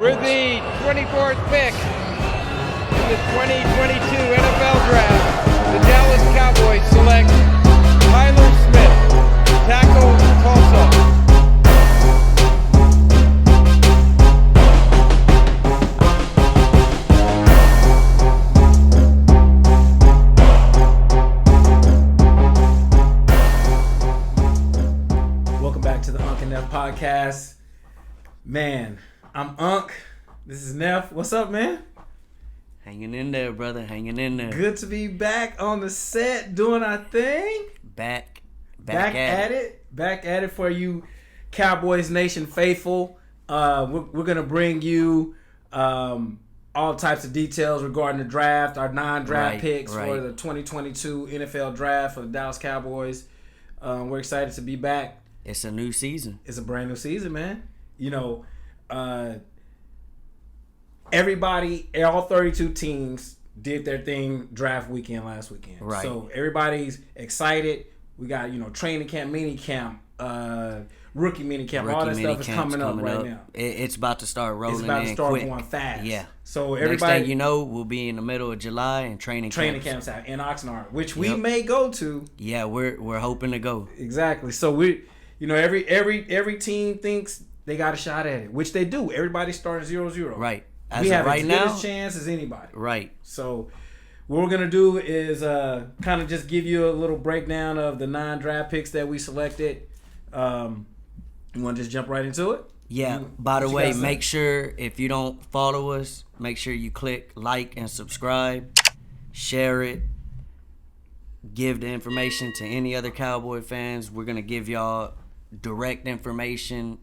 For the 24th pick in the 2022 NFL Draft, the Dallas Cowboys select Tyler Smith, tackle, Tulsa. Welcome back to the Unc and Neph podcast. Man, I'm Unc. This is Neph. What's up, man? Hanging in there, brother. Hanging in there. Good to be back on the set doing our thing. Back at it. Back at it for you Cowboys Nation faithful. We're going to bring you all types of details regarding the draft, our non-draft picks for the 2022 NFL Draft for the Dallas Cowboys. We're excited to be back. It's a new season. It's a brand new season, man. You know, everybody, all 32 teams did their thing draft weekend last weekend. Right. So everybody's excited. We got, training camp, mini camp, rookie mini camp. All that stuff is coming up right now. It's about to start rolling in. It's about to start quick. going fast. Yeah. So everybody, next thing you know, we'll be in the middle of July and training camps out in Oxnard, which we may go to. Yeah, we're hoping to go. Exactly. So we, every team thinks they got a shot at it, which they do. Everybody's starting 0-0. Right. We have as good a chance as anybody. Right. So what we're going to do is kind of just give you a little breakdown of the non-draft picks that we selected. You want to just jump right into it? Yeah. By the way, make sure if you don't follow us, make sure you click like and subscribe. Share it. Give the information to any other Cowboy fans. We're going to give y'all direct information,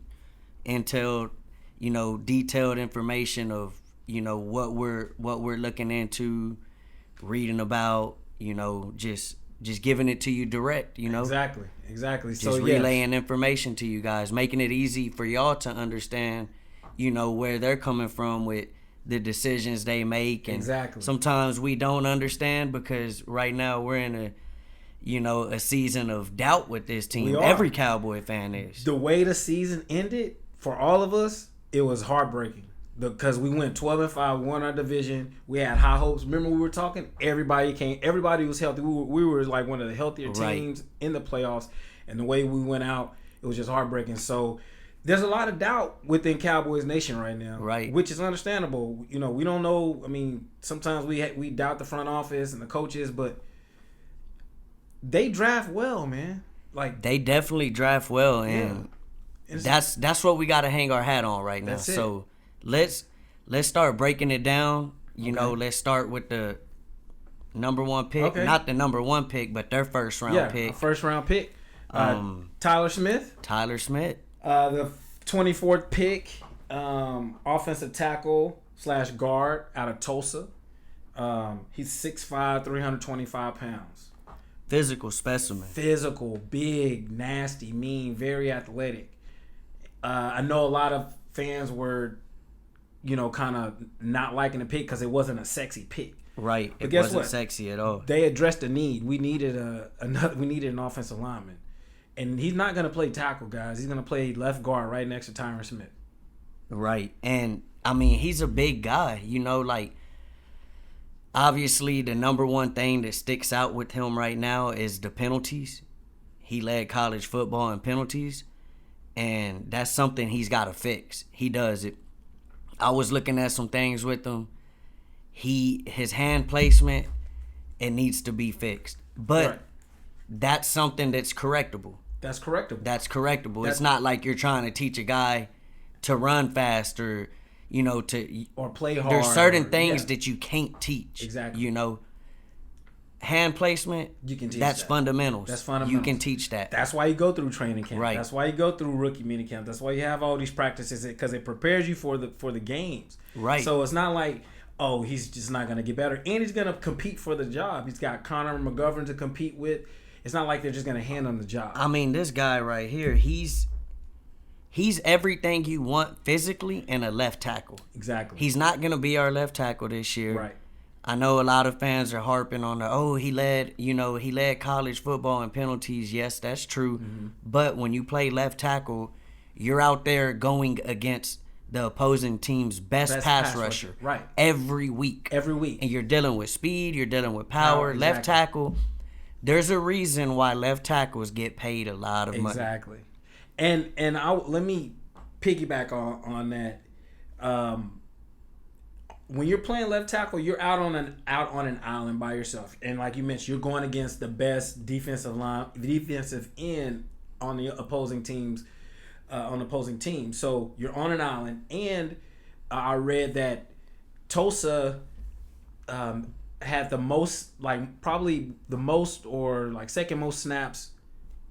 intel, detailed information of, what we're looking into, reading about, just giving it to you direct, Exactly. Just relaying information to you guys, making it easy for y'all to understand, where they're coming from with the decisions they make. And exactly. Sometimes we don't understand because right now we're in a season of doubt with this team. Every Cowboy fan is. The way the season ended for all of us, it was heartbreaking because we went 12-5, won our division. We had high hopes. Remember we were talking? Everybody came. Everybody was healthy. We were like one of the healthier teams in the playoffs. And the way we went out, it was just heartbreaking. So there's a lot of doubt within Cowboys Nation right now, right? Which is understandable. We don't know. I mean, sometimes we doubt the front office and the coaches, but they draft well, man. Like they definitely draft well, and that's what we got to hang our hat on right now. So let's start breaking it down. Let's start with the number one pick, not the number one pick, but their first round pick. First round pick. Tyler Smith. The 24th pick, offensive tackle / guard out of Tulsa. He's 6'5", 325 pounds. Physical specimen. Physical, big, nasty, mean, very athletic. I know a lot of fans were, kind of not liking the pick because it wasn't a sexy pick. Right. But it wasn't sexy at all. They addressed the need. We needed an offensive lineman. And he's not going to play tackle, guys. He's going to play left guard right next to Tyron Smith. Right. And, he's a big guy. Obviously, the number one thing that sticks out with him right now is the penalties. He led college football in penalties, and that's something he's got to fix. He does it. I was looking at some things with him. His hand placement, it needs to be fixed. But that's something that's correctable. That's correctable. It's not like you're trying to teach a guy to run fast or play hard. There's certain things that you can't teach. Exactly. Hand placement, you can teach that's that. Fundamentals. That's fundamentals. You can teach that. That's why you go through training camp. Right. That's why you go through rookie mini camp. That's why you have all these practices because it prepares you for the games. Right. So it's not like, he's just not going to get better. And he's going to compete for the job. He's got Connor McGovern to compete with. It's not like they're just going to hand him the job. This guy right here, he's everything you want physically in a left tackle. Exactly. He's not going to be our left tackle this year. Right. I know a lot of fans are harping on he led college football in penalties. Yes, that's true. Mm-hmm. But when you play left tackle, you're out there going against the opposing team's best pass rusher. Right. Every week. And you're dealing with speed, you're dealing with power. Exactly. Left tackle, there's a reason why left tackles get paid a lot of money. Exactly. And let me piggyback on that. When you're playing left tackle, you're out on an island by yourself, and like you mentioned, you're going against the best defensive end on the opposing teams. So you're on an island, and I read that Tulsa had the most, probably the most or second most snaps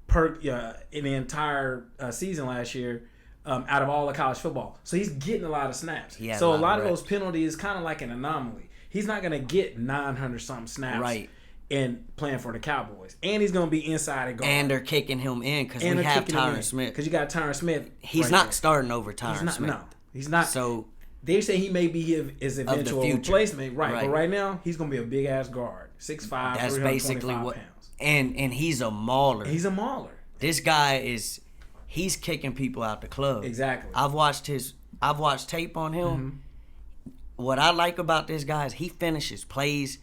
in the entire season last year. Out of all the college football. So he's getting a lot of snaps. So a lot of those penalties is kind of like an anomaly. He's not going to get 900-something snaps in playing for the Cowboys. And he's going to be inside and guard. And they're kicking him in because we have Tyron Smith. Because you got Tyron Smith. He's not starting over Tyron Smith. No, he's not. So they say he may be his eventual replacement. Right. But right now, he's going to be a big-ass guard. 6'5", That's 325 basically pounds. And he's a mauler. He's a mauler. This guy is... He's kicking people out the club. Exactly. I've watched tape on him. Mm-hmm. What I like about this guy is he finishes plays.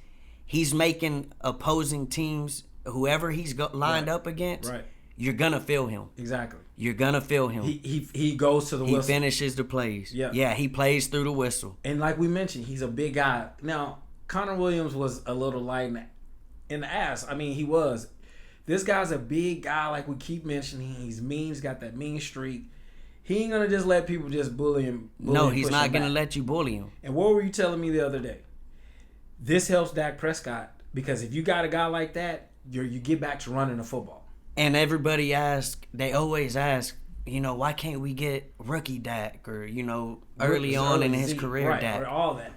He's making opposing teams, whoever he's lined up against, you're gonna feel him. Exactly. You're gonna feel him. He goes to the whistle. He finishes the plays. Yeah, he plays through the whistle. And like we mentioned, he's a big guy. Now, Connor Williams was a little light in the ass. I mean, he was. This guy's a big guy, like we keep mentioning. He's mean. He's got that mean streak. He ain't gonna just let people just bully him. No, he's not gonna let you bully him. And what were you telling me the other day? This helps Dak Prescott because if you got a guy like that, you get back to running the football. And everybody they always ask, why can't we get rookie Dak or early on in his career Dak? Or all that.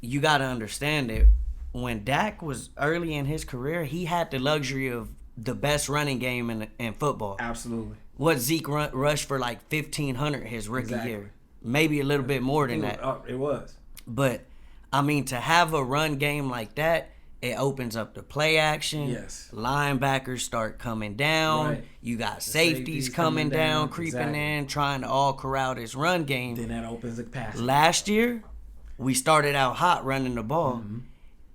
You got to understand it. When Dak was early in his career, he had the luxury of the best running game in football. Absolutely. What Zeke rushed for 1,500 his rookie year. Maybe a little bit more than that. It was. But, I mean, to have a run game like that, it opens up the play action. Yes. Linebackers start coming down. Right. You got safeties coming down, creeping in, trying to all corral this run game. Then that opens the pass. Last year, we started out hot running the ball. Mm-hmm.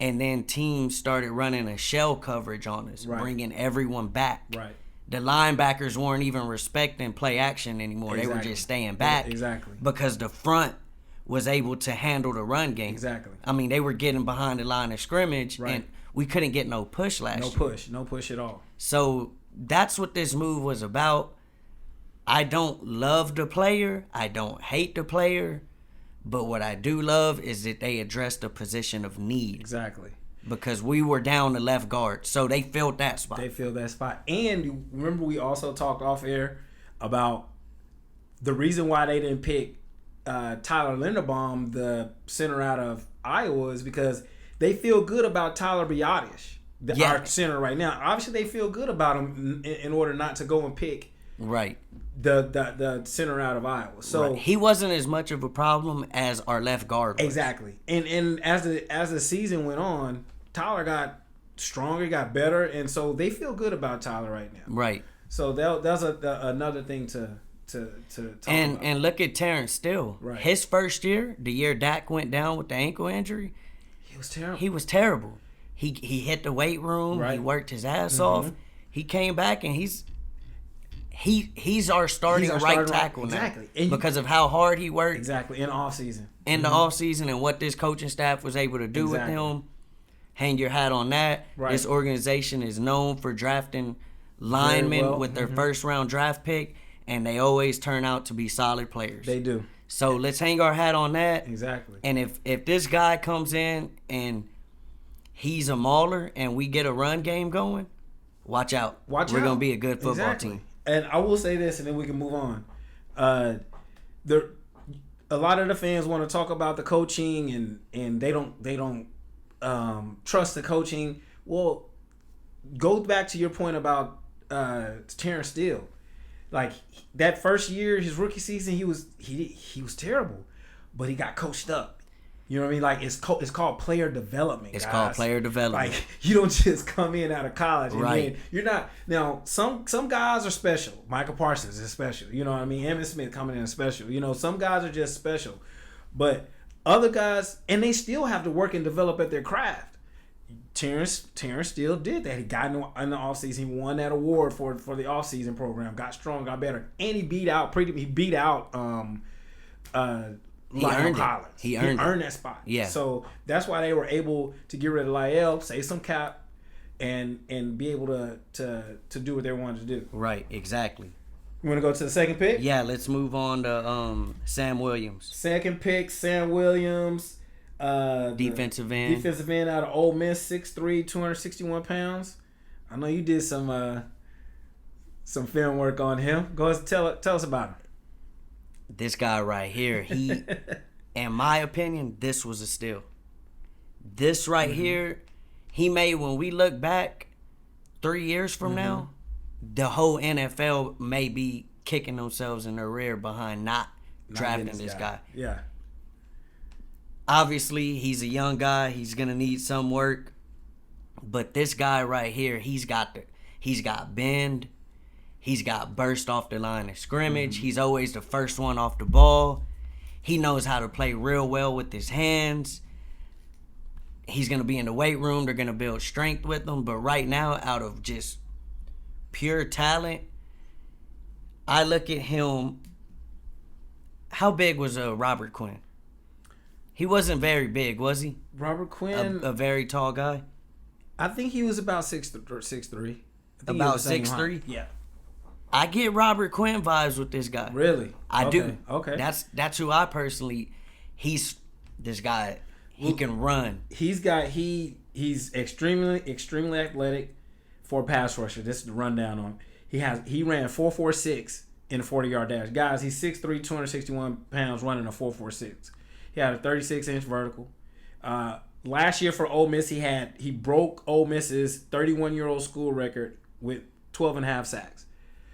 And then teams started running a shell coverage on us, bringing everyone back. Right. The linebackers weren't even respecting play action anymore. Exactly. They were just staying back. Exactly. Because the front was able to handle the run game. Exactly. I mean, they were getting behind the line of scrimmage, and we couldn't get no push last year. No push at all. So that's what this move was about. I don't love the player. I don't hate the player. But what I do love is that they addressed a position of need. Exactly. Because we were down the left guard. So they filled that spot. And you remember we also talked off air about the reason why they didn't pick Tyler Linderbaum, the center out of Iowa, is because they feel good about Tyler Biadasz, our center right now. Obviously, they feel good about him in order not to go and pick the center out of Iowa. So he wasn't as much of a problem as our left guard was. Exactly. And as the season went on, Tyler got stronger, got better, and so they feel good about Tyler right now. Right. So that's another thing to talk about. And look at Terrence Steele. Right. His first year, the year Dak went down with the ankle injury, he was terrible. He hit the weight room. Right. He worked his ass off. He came back and he's our starting right tackle now. Exactly. Because of how hard he worked. Exactly. In off season. The off season and what this coaching staff was able to do with him. Hang your hat on that. Right. This organization is known for drafting linemen with their first round draft pick, and they always turn out to be solid players. They do. So let's hang our hat on that. Exactly. And if this guy comes in and he's a mauler and we get a run game going, watch out. We're going to be a good football team. And I will say this, and then we can move on. A lot of the fans want to talk about the coaching, and they don't trust the coaching. Well, go back to your point about Terrence Steele. Like that first year, his rookie season, he was terrible, but he got coached up. You know what I mean? Like it's called player development. It's guys. called player development. Like you don't just come in out of college and Right. then you're not. Now some guys are special. Michael Parsons is special. You know what I mean? Emmitt Smith coming in is special. You know, some guys are just special, but other guys, and they still have to work and develop at their craft. Terrence still did that. He got in the offseason. He won that award for the offseason program. Got strong, got better, and he beat out Lyle Collins. He earned that spot. Yeah. So that's why they were able to get rid of Lyle, save some cap, and be able to do what they wanted to do. Right, exactly. You want to go to the second pick? Yeah, let's move on to Sam Williams. Second pick, Sam Williams. Defensive end. Defensive end out of Ole Miss, 6'3", 261 pounds. I know you did some film work on him. Go ahead, tell us about him. This guy right here, he, in my opinion, this was a steal. This right here, he made, when we look back 3 years from now, the whole NFL may be kicking themselves in the rear behind not drafting this guy. Yeah. Obviously, he's a young guy. He's going to need some work. But this guy right here, he's got bend. He's got burst off the line of scrimmage. He's always the first one off the ball. He knows how to play real well with his hands. He's going to be in the weight room. They're going to build strength with him. But right now, out of just pure talent, I look at him. How big was Robert Quinn? He wasn't very big, was he? Robert Quinn, a very tall guy. I think he was about 6'3". About 6'3". Yeah. I get Robert Quinn vibes with this guy. Really? I do. Okay. That's who I personally. He's this guy. He can run. He's extremely athletic for a pass rusher. This is the rundown on him. He ran 4.46 in a 40-yard dash. Guys, he's 6'3", 261 pounds, running a 4.46. He had a 36-inch vertical. Last year for Ole Miss, he broke Ole Miss's 31-year-old school record with 12 and a half sacks.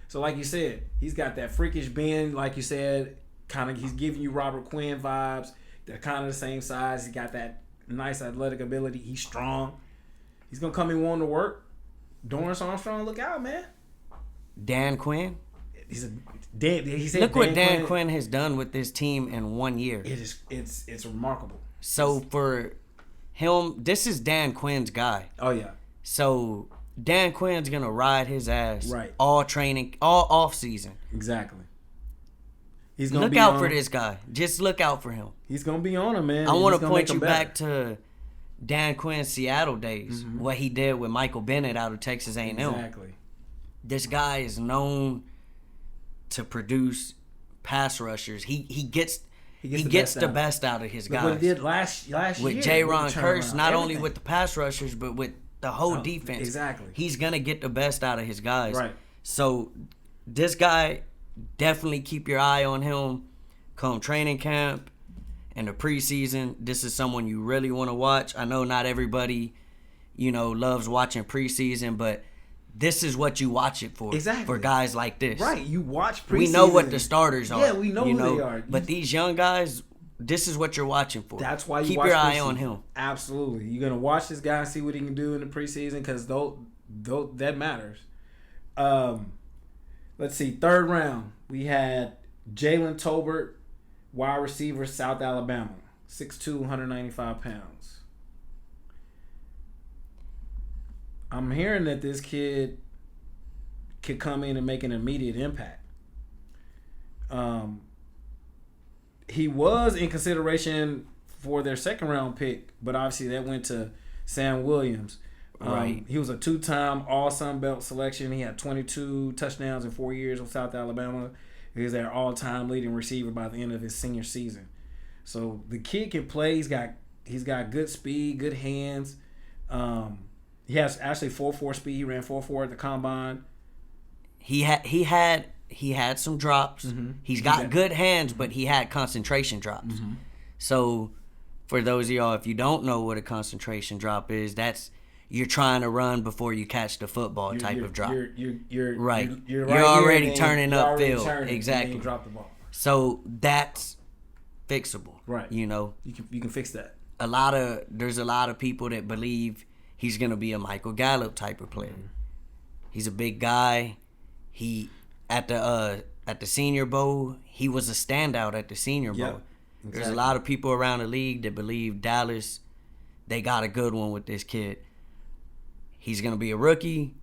So like you said, he's got that freakish bend, like you said, kind of he's giving you Robert Quinn vibes. They're kind of the same size. He got that nice athletic ability. He's strong. He's going to come in wanting to work. Dorrance Armstrong, look out, man. Dan Quinn? Look what Dan Quinn has done with this team in 1 year. It's remarkable. So for him, this is Dan Quinn's guy. Oh, yeah. So Dan Quinn's going to ride his ass right. all training, all off season. Exactly. He's gonna look out for this guy. Just look out for him. He's going to be on him, man. I want to point you back to Dan Quinn's Seattle days, what he did with Michael Bennett out of Texas A&M. Exactly. This guy is known to produce pass rushers. He gets the best out of his guys. What he did last with year. Jaron Curse, not only with the pass rushers, but with the whole defense. Exactly. He's going to get the best out of his guys. Right. So this guy, definitely keep your eye on him come training camp and the preseason. This is someone you really want to watch. I know not everybody, loves watching preseason, but this is what you watch it for. Exactly. For guys like this. Right. You watch preseason. We know what the starters are. Yeah, we know who they are. But these young guys, this is what you're watching for. That's why you keep watch your eye preseason. on him. Absolutely. You're going to watch this guy and see what he can do in the preseason because that matters. Let's see. Third round, we had Jalen Tolbert, wide receiver, South Alabama, 6'2", 195 pounds. I'm hearing that this kid could come in and make an immediate impact. He was in consideration for their second round pick, but obviously that went to Sam Williams. Right. He was a two-time All-Sun Belt selection. He had 22 touchdowns in 4 years with South Alabama. He was their all-time leading receiver by the end of his senior season. So the kid can play. He's got good speed, good hands. He has actually 4.4 speed. He ran 4.4 at the combine. He had some drops. Mm-hmm. He's got good hands, but he had concentration drops. Mm-hmm. So for those of y'all, if you don't know what a concentration drop is, that's you're trying to run before you catch the football type of drop. You're right. You're already here, turning upfield. turning, exactly. And you drop the ball. So that's fixable. Right. You know, you can fix that. There's a lot of people that believe he's gonna be a Michael Gallup type of player. He's a big guy. He at the Senior Bowl, he was a standout at the Senior Bowl. Exactly. There's a lot of people around the league that believe Dallas, they got a good one with this kid. He's gonna be a rookie.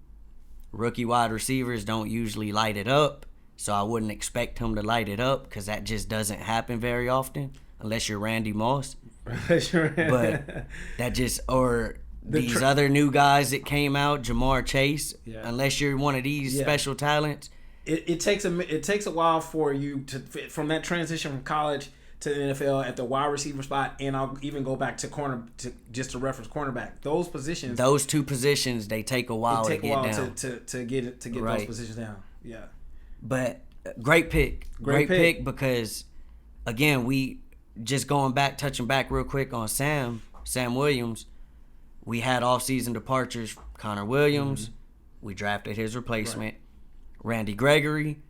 Rookie wide receivers don't usually light it up, so I wouldn't expect him to light it up because that just doesn't happen very often unless you're Randy Moss. But that just or these other new guys that came out, Jamar Chase. Yeah. Unless you're one of these special talents, it takes a while for you to from that transition from college to the NFL at the wide receiver spot, and I'll even go back to just to reference cornerback. Those positions, those two positions, they take a while to get down. to get those positions down. Yeah, but great pick because again, we just touching back real quick on Sam Williams. We had off-season departures. Connor Williams, we drafted his replacement. Right. Randy Gregory,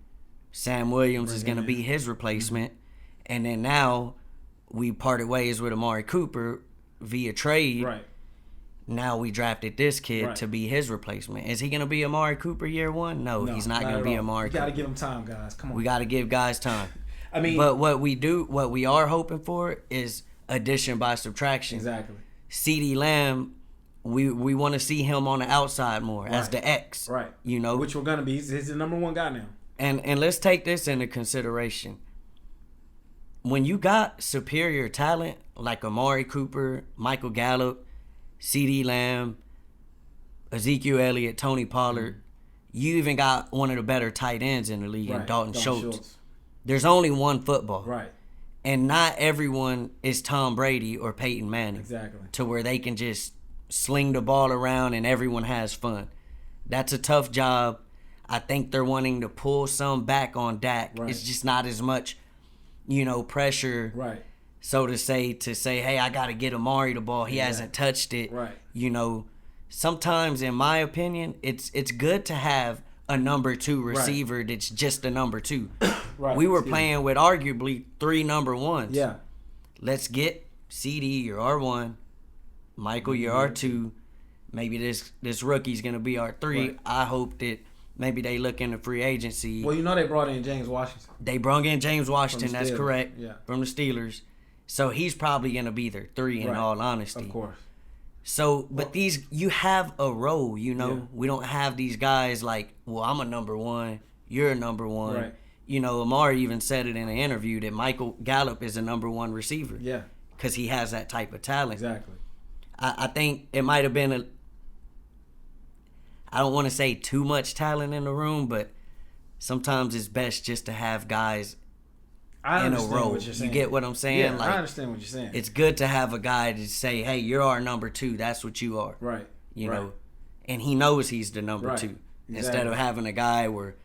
Sam Williams is going to be his replacement. And then now we parted ways with Amari Cooper via trade. Right. Now we drafted this kid to be his replacement. Is he going to be Amari Cooper year one? No, he's not going to be Amari Cooper. You got to give him time, guys. Come on. We got to give guys time. I mean, but what we are hoping for is addition by subtraction. Exactly. CeeDee Lamb, we want to see him on the outside more as the X. Right. You know, which we're going to be. He's the number one guy now. And let's take this into consideration. When you got superior talent like Amari Cooper, Michael Gallup, CeeDee Lamb, Ezekiel Elliott, Tony Pollard, you even got one of the better tight ends in the league, in Dalton Schultz. There's only one football. Right. And not everyone is Tom Brady or Peyton Manning. Exactly. To where they can just sling the ball around and everyone has fun. That's a tough job. I think they're wanting to pull some back on Dak. Right. It's just not as much, pressure, right, so to say, hey, I got to get Amari the ball. He hasn't touched it. Right. Sometimes, in my opinion, it's good to have a number 2 receiver that's just a number 2. Right. We were playing with arguably 3 number 1s. Yeah. Let's get CD, your R1, Michael, your R2. Maybe this rookie's going to be R3. Right. I hope that maybe they look into free agency. Well, they brought in James Washington. They brought in James Washington, that's correct, yeah, from the Steelers. So he's probably going to be their 3 in all honesty. Of course. So, but you have a role, Yeah. We don't have these guys like, well, I'm a number 1, you're a number 1. Right. Amari even said it in an interview that Michael Gallup is a number 1 receiver. Yeah. Because he has that type of talent. Exactly. I think it might have been I don't want to say too much talent in the room, but sometimes it's best just to have guys in a row. What you're saying. You get what I'm saying? Yeah, I understand what you're saying. It's good to have a guy to say, hey, you're our number 2. That's what you are. Right. You know, and he knows he's the number 2. Exactly. Instead of having a guy where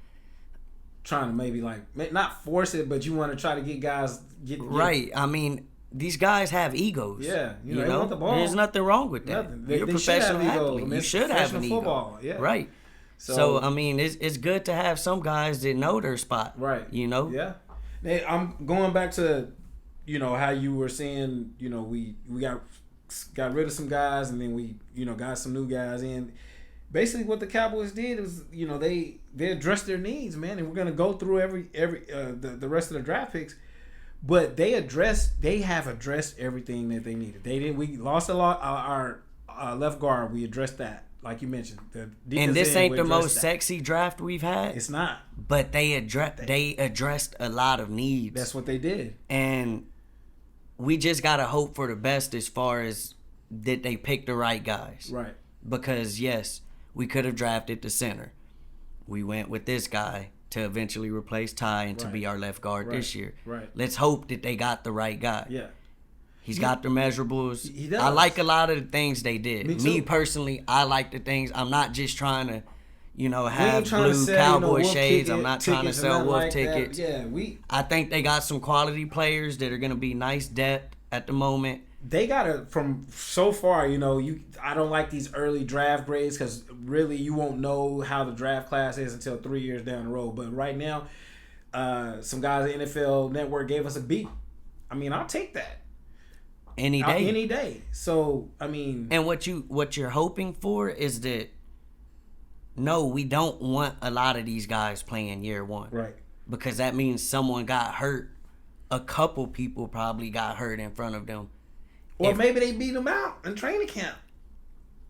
trying to maybe not force it, but you want to try to get guys get right. I mean, these guys have egos. Yeah, you know, want the ball. There's nothing wrong with that. You're a professional athlete. You should have an ego. Football. Yeah. Right. So I mean, it's good to have some guys that know their spot. Right. Yeah. Hey, I'm going back to, how you were saying, we got rid of some guys and then we, got some new guys in. Basically, what the Cowboys did is, they addressed their needs, man, and we're gonna go through the rest of the draft picks. But they have addressed everything that they needed. We lost a lot. Our left guard, we addressed that, like you mentioned. And this ain't the most sexy draft we've had. It's not. But they addressed a lot of needs. That's what they did. And we just gotta hope for the best as far as that they pick the right guys. Right. Because yes, we could have drafted the center. We went with this guy to eventually replace Ty and to be our left guard this year. Right. Let's hope that they got the right guy. Yeah. He's got the measurables. He does. I like a lot of the things they did. Me too. Me personally, I like the things. I'm not just trying to, have blue cowboy shades. I'm not trying to sell wolf tickets. Yeah, I think they got some quality players that are going to be nice depth at the moment. They got to, from so far, I don't like these early draft grades because really you won't know how the draft class is until 3 years down the road. But right now, some guys at NFL Network gave us a B. I mean, I'll take that any day. Any day. So I mean, and what you're hoping for is that no, we don't want a lot of these guys playing year one, right? Because that means someone got hurt. A couple people probably got hurt in front of them. Or maybe they beat them out in training camp.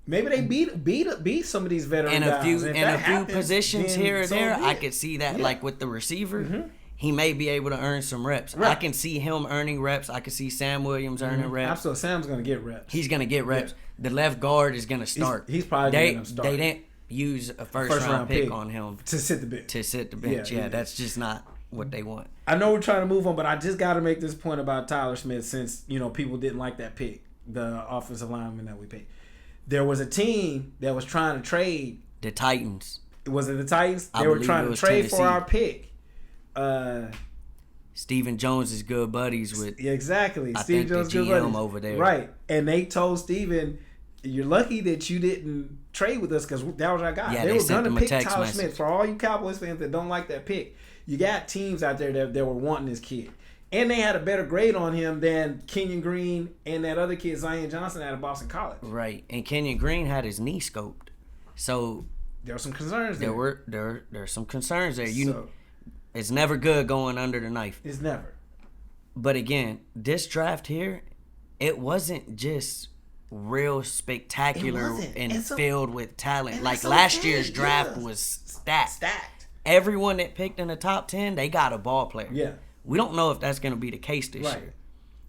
Maybe they beat some of these veteran guys. In a few positions here or there, I could see that. Yeah. Like with the receiver, he may be able to earn some reps. Right. I can see him earning reps. I can see Sam Williams earning reps. Absolutely, Sam's gonna get reps. He's gonna get reps. Yeah. The left guard is gonna start. He's probably gonna start. They didn't use a first round pick on him to sit the bench. Yeah, that's just not what they want. I know we're trying to move on, but I just got to make this point about Tyler Smith since people didn't like that pick, the offensive lineman that we picked. There was a team that was trying to trade the Titans. Was it the Titans? They were trying to trade Tennessee. for our pick. Stephen Jones is good buddies with. Exactly. I Stephen think Jones the good GM buddies over there. Right, and they told Stephen, "You're lucky that you didn't trade with us because that was our guy." Yeah, they were going to pick Tyler message. Smith. For all you Cowboys fans that don't like that pick, you got teams out there that were wanting this kid. And they had a better grade on him than Kenyon Green and that other kid, Zion Johnson, out of Boston College. Right. And Kenyon Green had his knee scoped. So there were some concerns there. There are some concerns there. It's never good going under the knife. It's never. But again, this draft here, it wasn't just real spectacular and filled with talent. Like last year's draft was stacked. Everyone that picked in the top 10, they got a ball player. Yeah. We don't know if that's going to be the case this year.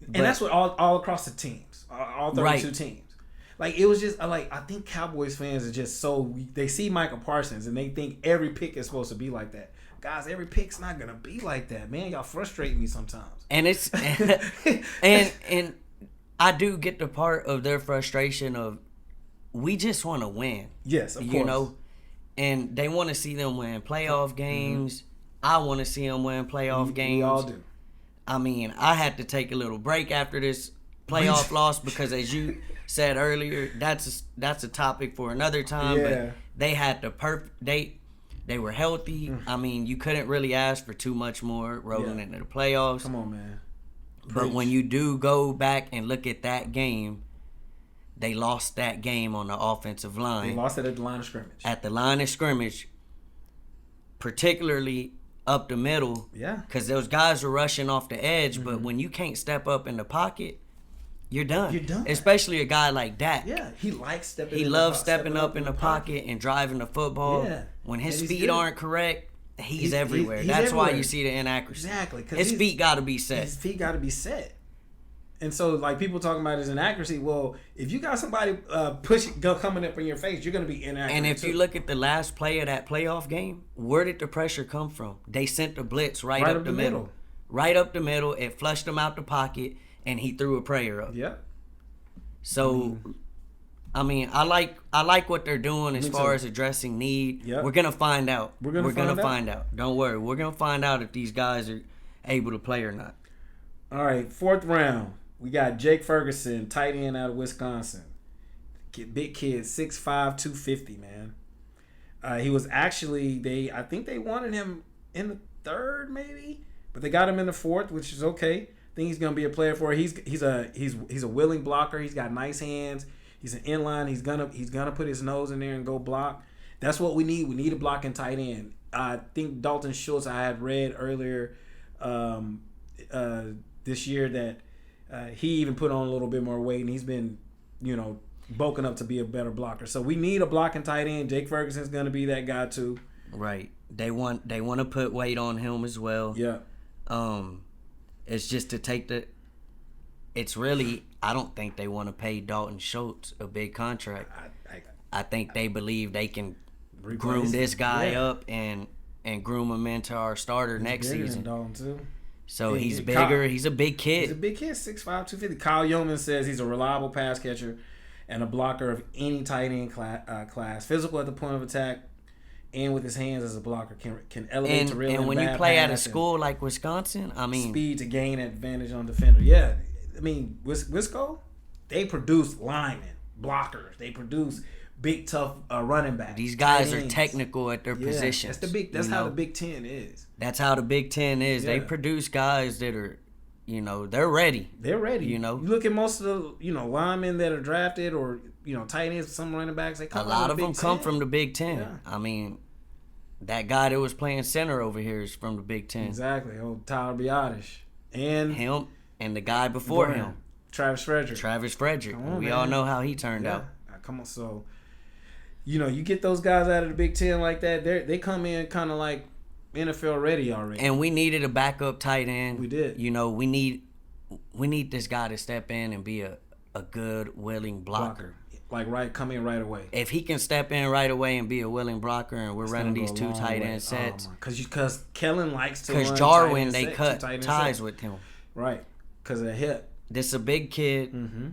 And that's what all across the teams, all 32 teams. Like, it was just, like, I think Cowboys fans are just so, they see Michael Parsons and they think every pick is supposed to be like that. Guys, every pick's not going to be like that, man. Y'all frustrate me sometimes. And it's, and I do get the part of their frustration of, we just want to win. Yes, of course. And they want to see them win playoff games. I want to see them win playoff games. We all do. I mean, I had to take a little break after this playoff loss because, as you said earlier, that's a topic for another time. Yeah. But they had the they were healthy. I mean, you couldn't really ask for too much more rolling into the playoffs. Come on, man. But when you do go back and look at that game, they lost that game on the offensive line. They lost it at the line of scrimmage. At the line of scrimmage, particularly up the middle. Yeah. Because those guys are rushing off the edge, but when you can't step up in the pocket, you're done. You're done. Especially a guy like Dak. Yeah, he likes stepping. He loves stepping up in the pocket and driving the football. Yeah. When his feet aren't correct, he's everywhere. He's That's everywhere. why you see the inaccuracy. Exactly. His feet got to be set. His feet got to be set. And so, like, people talking about his inaccuracy. Well, if you got somebody coming up in your face, you're going to be inaccurate. And if you look at the last play of that playoff game, where did the pressure come from? They sent the blitz right up the middle. Right up the middle. It flushed him out the pocket, and he threw a prayer up. Yeah. So, I mean, I like what they're doing as far as addressing need. Yep. We're gonna find out. We're gonna find out. Don't worry. We're gonna find out if these guys are able to play or not. All right, 4th round. We got Jake Ferguson, tight end out of Wisconsin. Big kid, 6'5", 250, man. He was actually I think they wanted him in the 3rd maybe, but they got him in the 4th, which is okay. I think he's gonna be a player for it. He's a willing blocker. He's got nice hands. He's an inline. He's gonna put his nose in there and go block. That's what we need. We need a blocking tight end. I think Dalton Schultz, I had read earlier this year that he even put on a little bit more weight, and he's been, bulking up to be a better blocker. So we need a blocking tight end. Jake Ferguson's going to be that guy too. Right. They want to put weight on him as well. Yeah. It's just to take it's really, I don't think they want to pay Dalton Schultz a big contract. I think they believe they can groom this guy up and groom him into our starter next season. Dalton too. So he's bigger. He's a big kid. He's a big kid, 6'5", 250. Kyle Yeoman says he's a reliable pass catcher and a blocker of any tight end class. Physical at the point of attack and with his hands as a blocker can elevate to real. And when you play at a school like Wisconsin, I mean, speed to gain advantage on defender. Yeah, I mean, Wisco, they produce linemen, blockers. They produce big, tough running backs. These guys are technical at their positions. That's how the Big Ten is. That's how the Big Ten is. Yeah. They produce guys that are you know, they're ready. They're ready. You know, you look at most of the linemen that are drafted, or tight ends, some running backs. They come a lot of them come 10. from the Big Ten. Yeah. I mean, that guy that was playing center over here is from the Big Ten. Exactly. Oh, Tyler Biadasz and him and the guy before him, Travis Frederick. We all know how he turned out. Come on, so you get those guys out of the Big Ten like that. They come in kind of like NFL ready already. And we needed a backup tight end. We did. We need this guy to step in and be a good, willing blocker. Like come in right away. If he can step in right away and be a willing blocker, and we're running these two tight end sets. Because Kellen likes to. Because Jarwin, they cut ties with him. Right. Because of the hip. This is a big kid. Mm-hmm.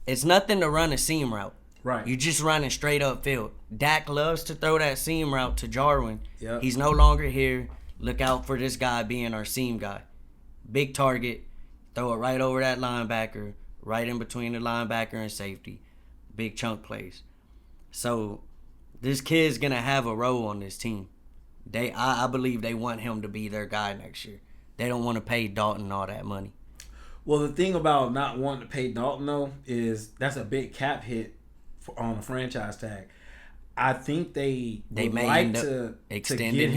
It's nothing to run a seam route. Right. You're just running straight up field. Dak loves to throw that seam route to Jarwin. Yep. He's no longer here. Look out for this guy being our seam guy. Big target. Throw it right over that linebacker. Right in between the linebacker and safety. Big chunk plays. So this kid's going to have a role on this team. I believe they want him to be their guy next year. They don't want to pay Dalton all that money. Well, the thing about not wanting to pay Dalton, though, is that's a big cap hit on the franchise tag. I think they would may like end up to extending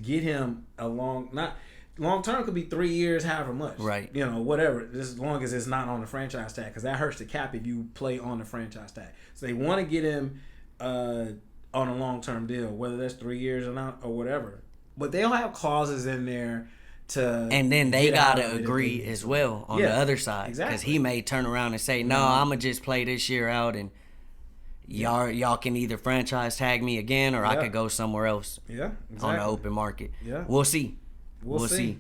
get him along. Not long term could be 3 years, however much. Right. Whatever. Just as long as it's not on the franchise tag, because that hurts the cap if you play on the franchise tag. So they want to get him on a long term deal, whether that's 3 years or not or whatever. But they'll have clauses in there. And then they gotta agree as well on the other side, because he may turn around and say, "No, I'm gonna just play this year out, and y'all can either franchise tag me again, or I could go somewhere else." Yeah, exactly. On the open market. Yeah, we'll see. We'll see.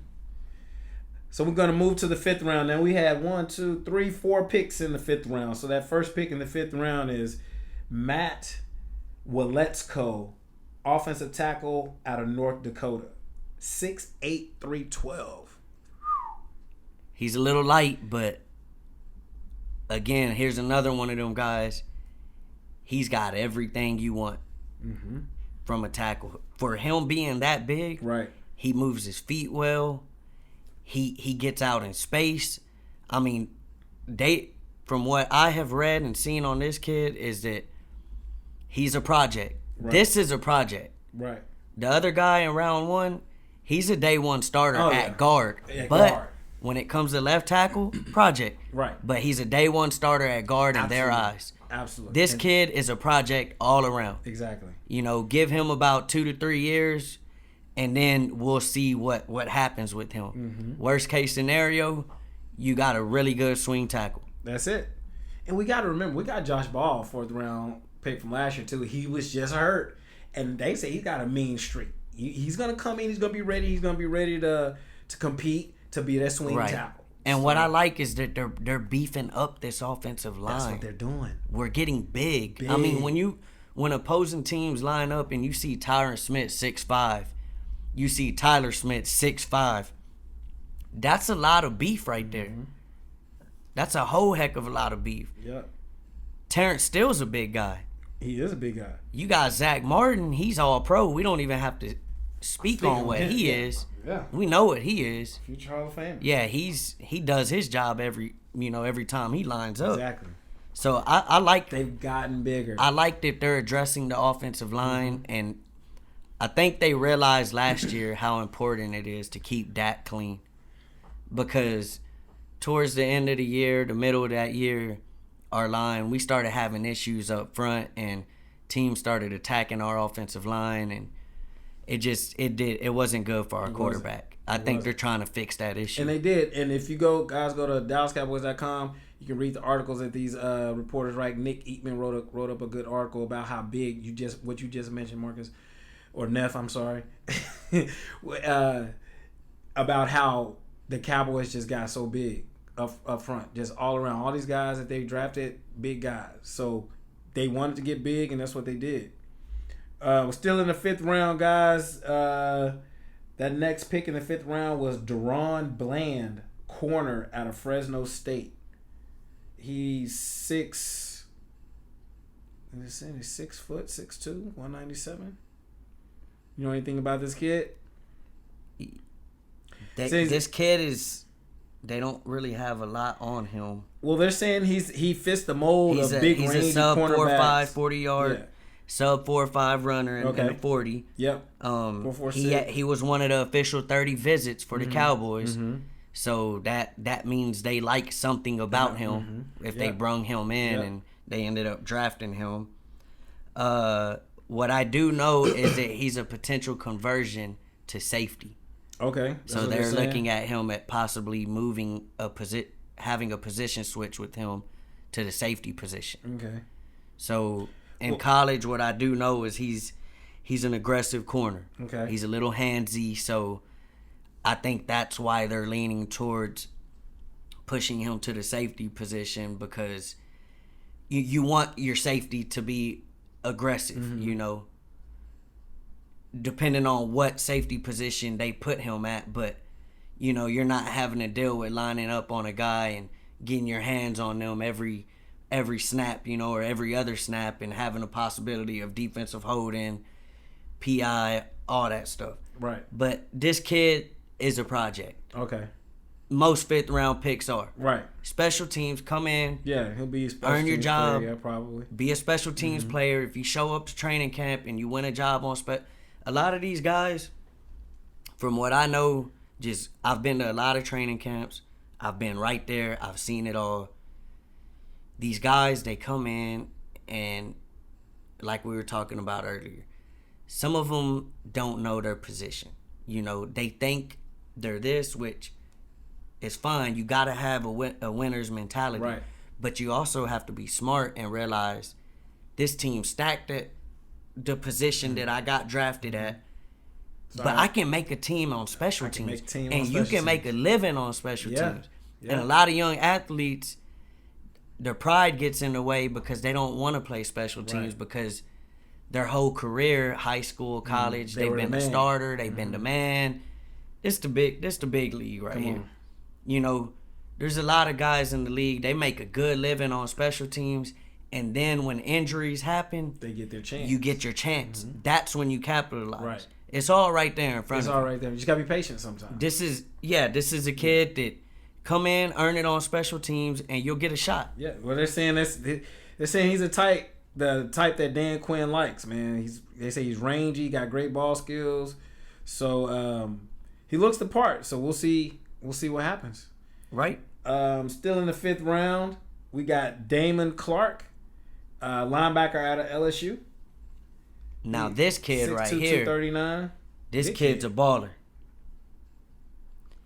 So we're gonna move to the 5th round. Now we have 1, 2, 3, 4 picks in the 5th round. So that first pick in the 5th round is Matt Waletzko, offensive tackle out of North Dakota. 6'8", 312. He's a little light, but again, here's another one of them guys. He's got everything you want from a tackle. For him being that big, right? He moves his feet well. He gets out in space. I mean, from what I have read and seen on this kid is that he's a project. Right. This is a project. Right. The other guy in round 1, he's a day 1 starter at guard. But when it comes to left tackle, project. Right. But he's a day 1 starter at guard in their eyes. Absolutely. This kid is a project all around. Exactly. Give him about 2 to 3 years, and then we'll see what happens with him. Mm-hmm. Worst case scenario, you got a really good swing tackle. That's it. And we got to remember, we got Josh Ball, 4th round pick from last year, too. He was just hurt. And they say he's got a mean streak. He's going to come in. He's going to be ready. He's going to be ready to compete, to be that swing tackle. And what I like is that they're beefing up this offensive line. That's what they're doing. We're getting big. I mean, when opposing teams line up and you see Tyron Smith 6'5", you see Tyler Smith 6'5", that's a lot of beef right there. Mm-hmm. That's a whole heck of a lot of beef. Yep. Terrence Steele's a big guy. He is a big guy. You got Zach Martin. He's all pro. We don't even have to speak on what he is. Yeah. We know what he is. Future Hall of Fame. Yeah, he does his job every time he lines up. Exactly. So I like they've gotten bigger. I like that they're addressing the offensive line, and I think they realized last year how important it is to keep Dak clean, because towards the end of the year, the middle of that year, our line, we started having issues up front, and teams started attacking our offensive line, and it wasn't good for our quarterback. I think they're trying to fix that issue. And they did. And if you go to DallasCowboys.com, you can read the articles that these reporters write. Nick Eatman wrote up a good article about how big what you just mentioned, Marcus, or Neph, I'm sorry, about how the Cowboys just got so big up front, just all around. All these guys that they drafted, big guys. So they wanted to get big, and that's what they did. We're still in the 5th round, guys. That next pick in the 5th round was Duron Bland, corner out of Fresno State. He's 6 foot, 6'2", 197. You know anything about this kid? This kid is they don't really have a lot on him. Well, they're saying he fits the mold of big range He's a sub 4.5 40 yard, Yeah. sub 4.5 runner in the 40. Yep. 4.46. He was one of the official 30 visits for the Cowboys. So that means they like something about him if they brung him in and they ended up drafting him. What I do know is that he's a potential conversion to safety. Okay. So they're looking at him at possibly moving having a position switch with him to the safety position. Okay. So in college, what I do know is he's an aggressive corner. Okay. He's a little handsy, so I think that's why they're leaning towards pushing him to the safety position, because you want your safety to be aggressive, you know, depending on what safety position they put him at. But, you know, you're not having to deal with lining up on a guy and getting your hands on them every snap, you know, or every other snap, and having a possibility of defensive holding, PI, all that stuff. Right. But this kid is a project. Okay. Most 5th round picks are. Right. Special teams, come in. Yeah, he'll be a special Earn your teams job. player, yeah, probably. Be a special teams player. If you show up to training camp and you win a job on a lot of these guys, from what I know, I've been to a lot of training camps. I've been right there. I've seen it all. These guys, they come in, and like we were talking about earlier, some of them don't know their position. You know, they think they're this, which is fine. You got to have a winner's mentality. Right. But you also have to be smart and realize this team stacked at the position that I got drafted at. But I can make a team on special teams. And you can make a living on special teams. Yeah. And a lot of young athletes, their pride gets in the way because they don't want to play special teams, because their whole career, high school, college, they've been the starter, they've been the man. This the big league right here. You know, there's a lot of guys in the league, they make a good living on special teams, and then when injuries happen, they get their chance. You get your chance. That's when you capitalize. Right. It's all right there in front of you. It's all right there. You just gotta be patient sometimes. This is a kid that come in, earn it on special teams, and you'll get a shot. Yeah. Well, they're saying he's the type that Dan Quinn likes, man. They say he's rangy, got great ball skills, so he looks the part. So we'll see what happens. Right. Still in the 5th round, we got Damon Clark, linebacker out of LSU. Now this kid 6'2", right here, 239. this kid's a baller.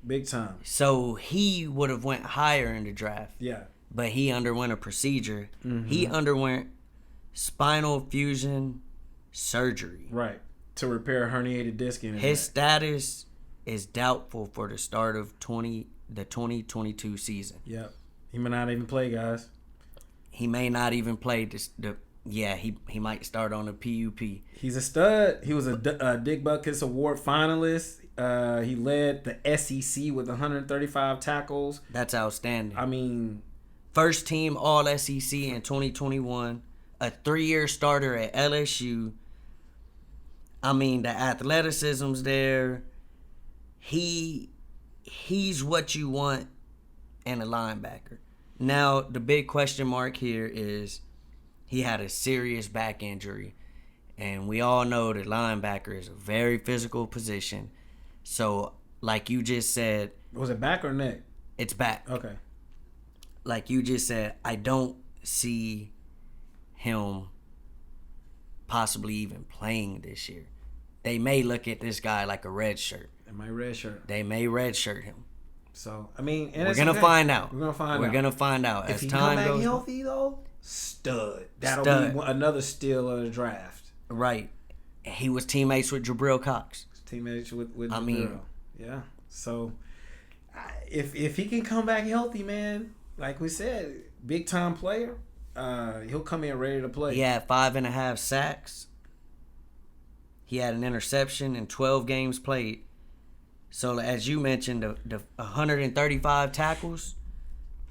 Big time. So he would have went higher in the draft. Yeah. But he underwent a procedure. He underwent spinal fusion surgery. Right. To repair a herniated disc in his His neck. status is doubtful for the start of the 2022 season. Yep. He may not even play, guys. He may not even play he might start on the PUP. He's a stud. He was a Dick Butkus Award finalist. He led the SEC with 135 tackles. That's outstanding. I mean, first team All SEC in 2021. A 3-year starter at LSU. I mean, the athleticism's there. He's what you want in a linebacker. Now, the big question mark here is he had a serious back injury. And we all know that linebacker is a very physical position. So, like you just said... Was it back or neck? It's back. Okay. Like you just said, I don't see him possibly even playing this year. They may look at this guy like a red shirt. They may red shirt him. So, I mean... We're going to find out. We're going to find out. As time goes... If he come back healthy, though, stud. That'll be another steal of the draft. Right. He was teammates with Jabril Cox. Teammates with I Jabril. mean... Yeah. So, if he can come back healthy, man, like we said, big-time player, he'll come in ready to play. He had 5.5 sacks. He had an interception in 12 games played. So, as you mentioned, the 135 tackles,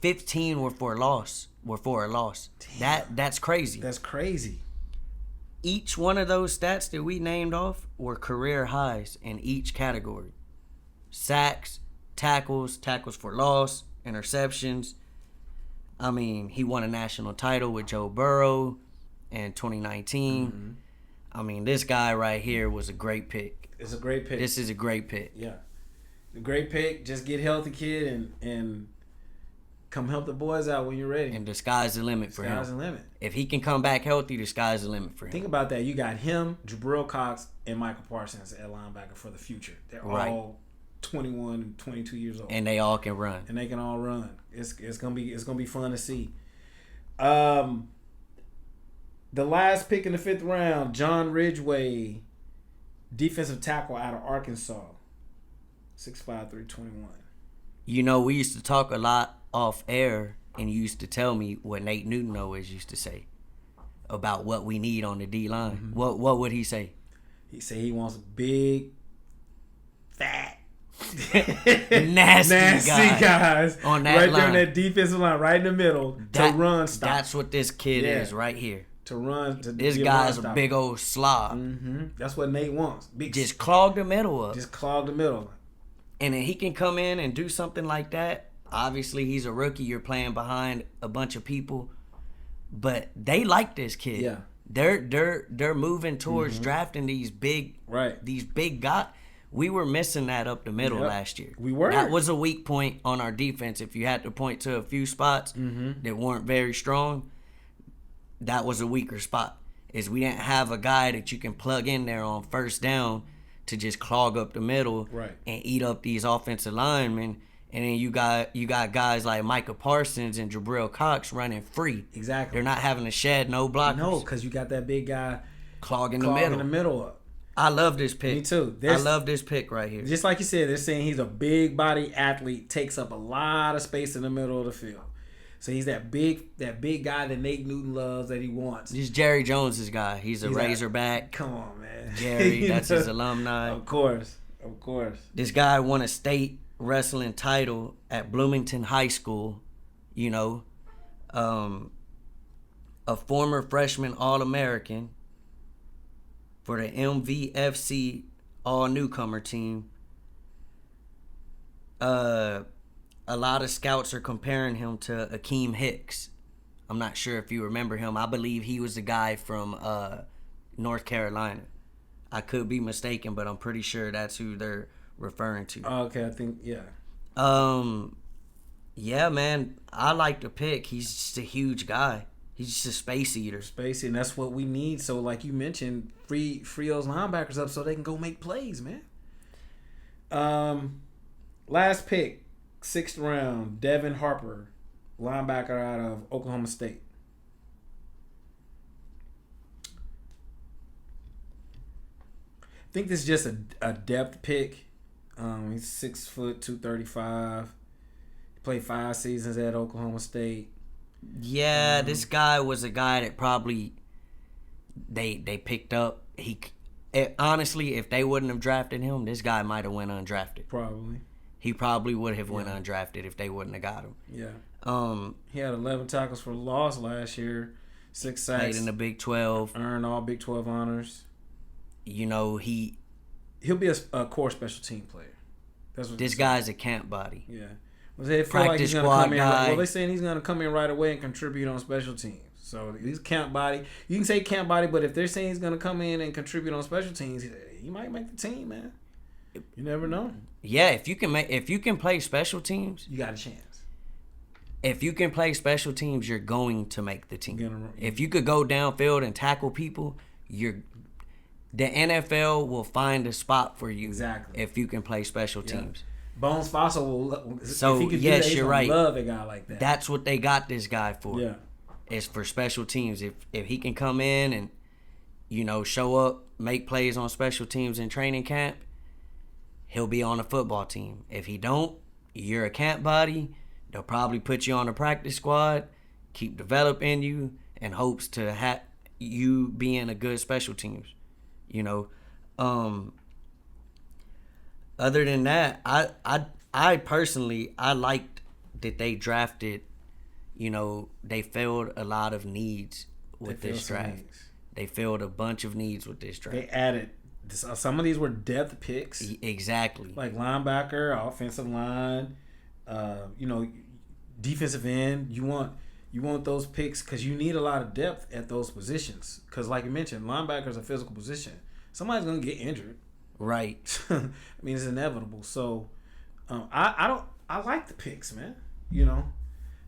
15 were for a loss. Damn. That's crazy. That's crazy. Each one of those stats that we named off were career highs in each category. Sacks, tackles for loss, interceptions. I mean, he won a national title with Joe Burrow in 2019. Mm-hmm. I mean, this guy right here was a great pick. It's a great pick. This is a great pick. Yeah. A great pick. Just get healthy, kid, and come help the boys out when you're ready. And the sky's the limit for him. Sky's the limit. If he can come back healthy, the sky's the limit for him. Think about that. You got him, Jabril Cox, and Michael Parsons at linebacker for the future. They're all 21 and 22 years old. And they all can run. And they can all run. It's gonna be fun to see. The last pick in the 5th round, John Ridgeway, defensive tackle out of Arkansas. 6'5", 321. You know, we used to talk a lot off air, and you used to tell me what Nate Newton always used to say about what we need on the D-line. Mm-hmm. What would he say? He said he wants big, fat, nasty guys on that right line. there on that defensive line, right in the middle, to run stop. That's what this kid is right here. To run. This guy's a big old slob. Mm-hmm. That's what Nate wants. Just clog the middle up. Just clog the middle. And then he can come in and do something like that. Obviously, he's a rookie. You're playing behind a bunch of people, but they like this kid. Yeah, they're moving towards drafting these big guys. We were missing that up the middle last year. We were. That was a weak point on our defense. If you had to point to a few spots that weren't very strong, that was a weaker spot. Is we didn't have a guy that you can plug in there on first down to just clog up the middle and eat up these offensive linemen. And then you got guys like Micah Parsons and Jabril Cox running free. Exactly. They're not having to shed no blockers. No, because you got that big guy clogging the middle up. I love this pick. Me too. I love this pick right here. Just like you said, they're saying he's a big body athlete, takes up a lot of space in the middle of the field. So he's that big guy that Nate Newton loves, that he wants. He's Jerry Jones's guy. He's a Razorback. Come on, man. Jerry, that's his alumni. Of course. This guy won a state wrestling title at Bloomington High School. You know, a former freshman All-American for the MVFC All-Newcomer team. A lot of scouts are comparing him to Akeem Hicks. I'm not sure if you remember him. I believe he was the guy from North Carolina. I could be mistaken, but I'm pretty sure that's who they're referring to. Okay, I think, yeah. Yeah, man, I like the pick. He's just a huge guy. He's just a space eater. Space, and that's what we need. So, like you mentioned, free those linebackers up so they can go make plays, man. Last pick. 6th round, Devin Harper, linebacker out of Oklahoma State. I think this is just a depth pick. He's 6 foot 235. He played 5 seasons at Oklahoma State. Yeah, this guy was a guy that probably they picked up. Honestly, if they wouldn't have drafted him, this guy might have went undrafted. Probably. He probably would have went undrafted if they wouldn't have got him. Yeah. He had 11 tackles for loss last year, 6 sacks. Played in the Big 12. Earned all Big 12 honors. You know, he'll be a core special team player. That's what this guy's a camp body. Yeah. Well, they feel like he's gonna come in. Well, they're saying he's gonna come in right away and contribute on special teams. So he's camp body. You can say camp body, but if they're saying he's gonna come in and contribute on special teams, he might make the team, man. You never know. Yeah, if you can play special teams, you got a chance. If you can play special teams, you're going to make the team. If you could go downfield and tackle people, the NFL will find a spot for you. Exactly. If you can play special teams. Bones Fossil will. So if he could yes, do that, you're right. Love a guy like that. That's what they got this guy for. Yeah. It's for special teams. If he can come in and, you know, show up, make plays on special teams in training camp, he'll be on a football team. If he don't, you're a camp body. They'll probably put you on a practice squad, keep developing you, in hopes to have you being a good special teams. You know, other than that, I personally liked that they drafted. You know, they filled a lot of needs with this draft. They filled a bunch of needs with this draft. They added some of these were depth picks. Exactly. Like linebacker, offensive line, defensive end. You want those picks because you need a lot of depth at those positions. Because like you mentioned, linebacker is a physical position. Somebody's gonna get injured. Right. I mean, it's inevitable. So I like the picks, man.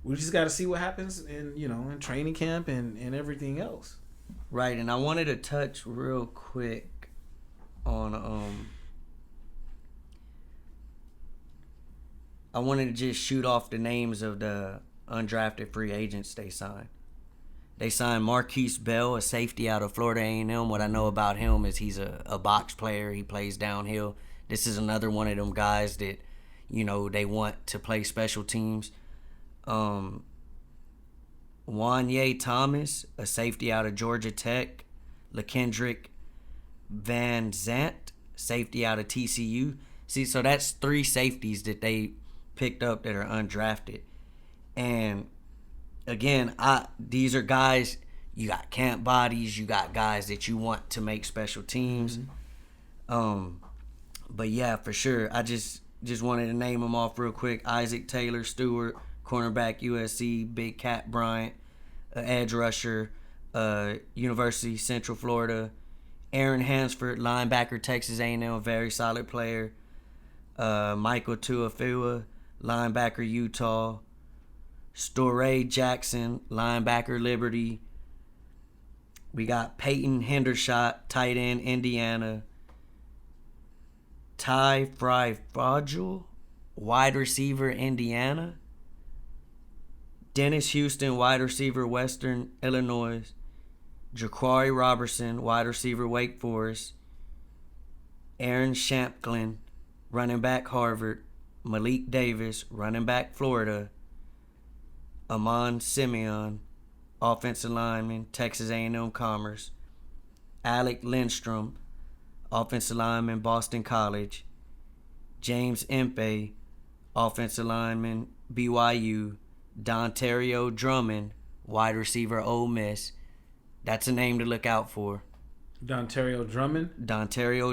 We just got to see what happens in training camp and everything else. Right, and I wanted to touch real quick on I wanted to just shoot off the names of the undrafted free agents they signed. They signed Marquise Bell, a safety out of Florida A&M. What I know about him is he's a box player. He plays downhill. This is another one of them guys that, they want to play special teams. Wanye Thomas, a safety out of Georgia Tech. LaKendrick Van Zant, safety out of TCU. See, so that's 3 safeties that they picked up that are undrafted. And again, these are guys, you got camp bodies, you got guys that you want to make special teams. But yeah, for sure, I just wanted to name them off real quick. Isaac Taylor Stewart, cornerback USC, Big Cat Bryant, edge rusher, University Central Florida. Aaron Hansford, linebacker, Texas A&M, very solid player. Michael Tuafua, linebacker, Utah. Storey Jackson, linebacker, Liberty. We got Peyton Hendershot, tight end, Indiana. Ty Fragile, wide receiver, Indiana. Dennis Houston, wide receiver, Western Illinois. Jaquari Robertson, wide receiver, Wake Forest. Aaron Shampklin, running back, Harvard. Malik Davis, running back, Florida. Amon Simeon, offensive lineman, Texas A&M Commerce. Alec Lindstrom, offensive lineman, Boston College. James Impey, offensive lineman, BYU. Dontario Drummond, wide receiver, Ole Miss. That's a name to look out for. Dontario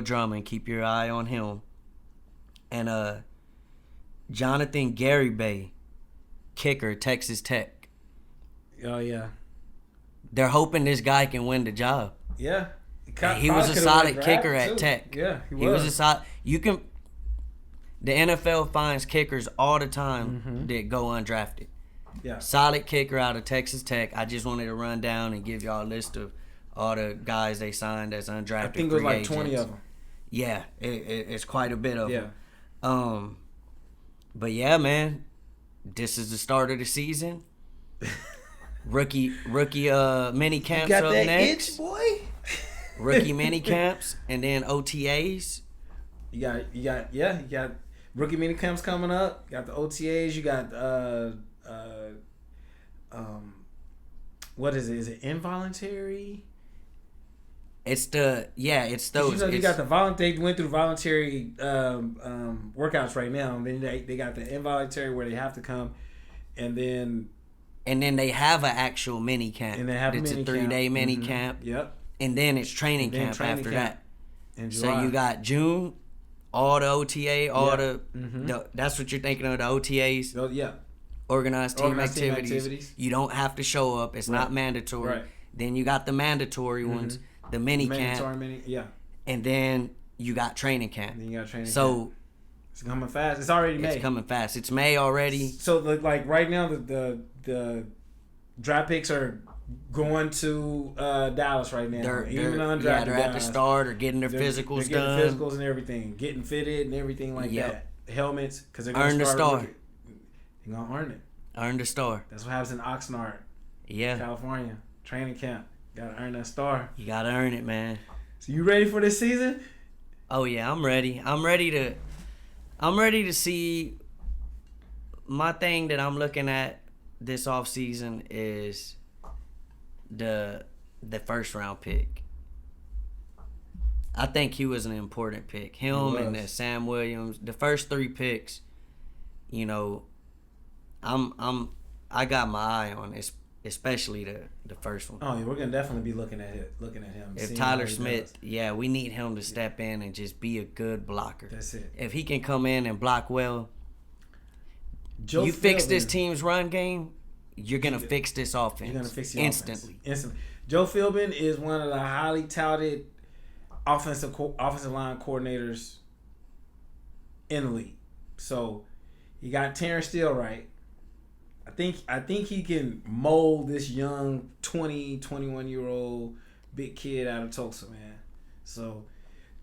Drummond. Keep your eye on him. And Jonathan Garibay, kicker, Texas Tech. Oh, yeah. They're hoping this guy can win the job. Yeah. He was a solid kicker at Tech. Yeah, he was a solid. The NFL finds kickers all the time that go undrafted. Yeah. Solid kicker out of Texas Tech. I just wanted to run down and give y'all a list of all the guys they signed as undrafted. I think it was like 20 of them. Yeah, it's quite a bit of them. But yeah, man, this is the start of the season. Rookie mini camps up that next. Itch, boy. Rookie mini camps and then OTAs. You got rookie mini camps coming up. You got the OTAs. You got what is it? Is it involuntary? It's those. You got the voluntary. They went through voluntary workouts right now, and then they got the involuntary where they have to come, and then they have an actual mini camp. And they have it's a 3-day mini camp. Yep. And then it's training camp after that. In July. So you got June, all the OTA, that's what you're thinking of, the OTAs. Oh, yeah. Organized team activities. You don't have to show up. It's not mandatory. Right. Then you got the mandatory ones, the mini camp. And then you got training camp. So it's coming fast. It's already May. It's coming fast. It's May already. So like right now the draft picks are going to Dallas right now. They're at the start or getting their physicals done. Getting physicals and everything, getting fitted and everything like that. Helmets, because they're going to start. Earn the star. You're going to earn it. Earn the star. That's what happens in Oxnard, California. Training camp. Got to earn that star. You got to earn it, man. So you ready for this season? Oh yeah, I'm ready. I'm ready to see. My thing that I'm looking at this off season is the first round pick. I think he was an important pick. Him and Sam Williams, the first 3 picks. I got my eye on. especially the first one. Oh, yeah, we're gonna definitely be looking at him. If seeing Tyler how he Smith, does. yeah, we need him to step in and just be a good blocker. That's it. If he can come in and block well, Joe you fix this Philbin- team's run game, you're gonna fix this offense. You're gonna fix the instantly. offense. Instantly. Joe Philbin is one of the highly touted offensive line coordinators in the league. So you got Terrence Steele right. I think he can mold this young 20, 21-year-old big kid out of Tulsa, man. So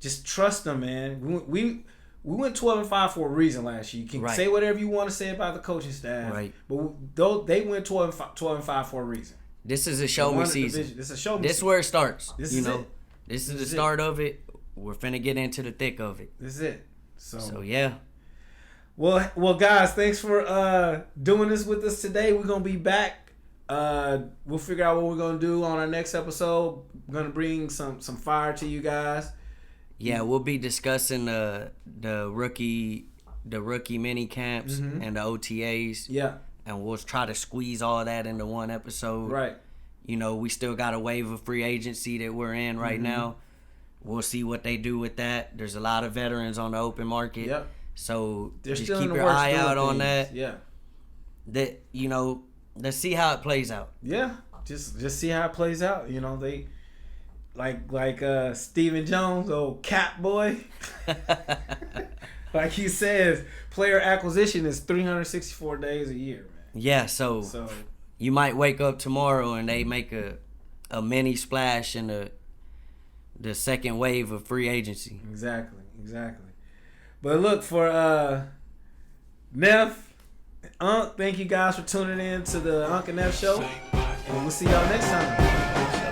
just trust him, man. We went 12-5 for a reason last year. You can say whatever you want to say about the coaching staff, but they went 12-5 for a reason. This is a show me season. This is a show me. This is where it starts. This you is know, it. this is the start of it. We're finna get into the thick of it. This is it. So yeah. Well, guys, thanks for doing this with us today. We're gonna be back. We'll figure out what we're gonna do on our next episode. We're gonna bring some fire to you guys. Yeah, we'll be discussing the rookie mini camps and the OTAs. Yeah. And we'll try to squeeze all that into one episode. Right. You know, we still got a wave of free agency that we're in right now. We'll see what they do with that. There's a lot of veterans on the open market. Yep. So They're just still keep in the your works eye doing out on things. that. Yeah. That, you know, let's see how it plays out. Yeah. Just see how it plays out. You know, they like Stephen Jones, old cat boy. Like he says, player acquisition is 364 days a year, man. Yeah, so you might wake up tomorrow and they make a mini splash in the second wave of free agency. Exactly. But look, for Neph, Unc, thank you guys for tuning in to the Unc and Neph show. And we'll see y'all next time.